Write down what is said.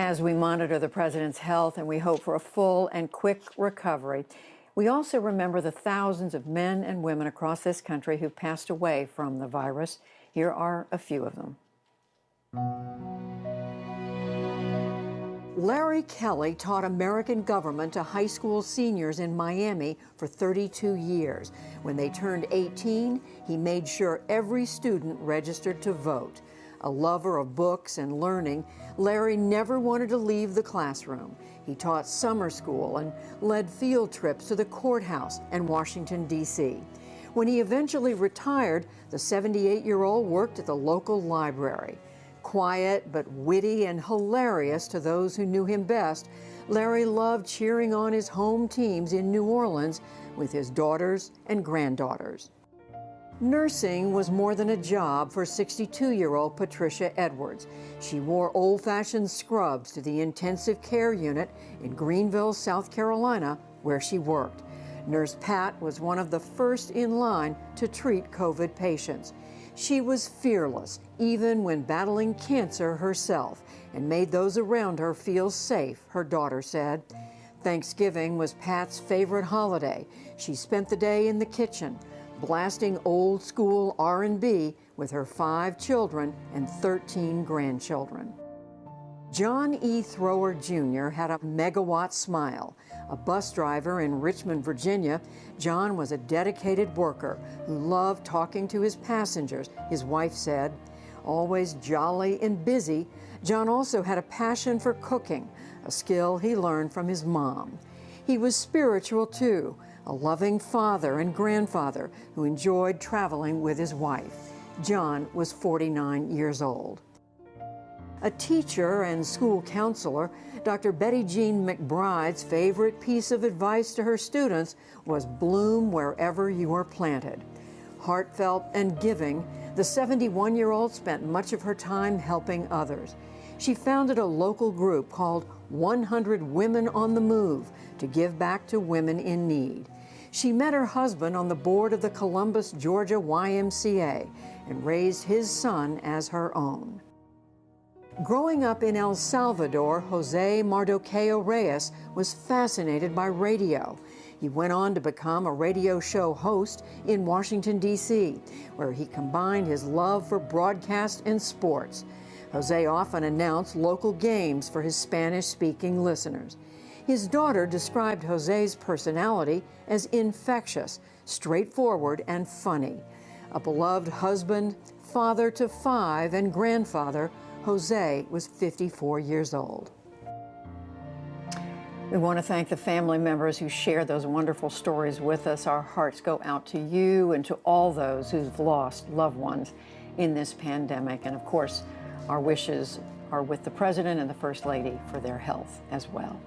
As we monitor the president's health and we hope for a full and quick recovery, we also remember the thousands of men and women across this country who passed away from the virus. Here are a few of them. Larry Kelly taught American government to high school seniors in Miami for 32 years. When they turned 18, he made sure every student registered to vote. A lover of books and learning, Larry never wanted to leave the classroom. He taught summer school and led field trips to the courthouse and Washington, D.C. When he eventually retired, the 78-year-old worked at the local library. Quiet but witty and hilarious to those who knew him best, Larry loved cheering on his home teams in New Orleans with his daughters and granddaughters. Nursing was more than a job for 62-year-old Patricia Edwards. She wore old-fashioned scrubs to the intensive care unit in Greenville, South Carolina, where she worked. Nurse Pat was one of the first in line to treat COVID patients. She was fearless, even when battling cancer herself, and made those around her feel safe, her daughter said. Thanksgiving was Pat's favorite holiday. She spent the day in the kitchen, blasting old school R&B with her 5 children and 13 grandchildren. John E. Thrower Jr. had a megawatt smile. A bus driver in Richmond, Virginia, John was a dedicated worker who loved talking to his passengers, his wife said. Always jolly and busy, John also had a passion for cooking, a skill he learned from his mom. He was spiritual too, a loving father and grandfather who enjoyed traveling with his wife. John was 49 years old. A teacher and school counselor, Dr. Betty Jean McBride's favorite piece of advice to her students was bloom wherever you are planted. Heartfelt and giving, the 71-year-old spent much of her time helping others. She founded a local group called 100 Women on the Move to give back to women in need. She met her husband on the board of the Columbus, Georgia YMCA and raised his son as her own. Growing up in El Salvador, Jose Mardoqueo Reyes was fascinated by radio. He went on to become a radio show host in Washington, D.C., where he combined his love for broadcast and sports. Jose often announced local games for his Spanish-speaking listeners. His daughter described Jose's personality as infectious, straightforward, and funny. A beloved husband, father to 5, and grandfather, Jose was 54 years old. We want to thank the family members who shared those wonderful stories with us. Our hearts go out to you and to all those who've lost loved ones in this pandemic. And of course, our wishes are with the President and the First Lady for their health as well.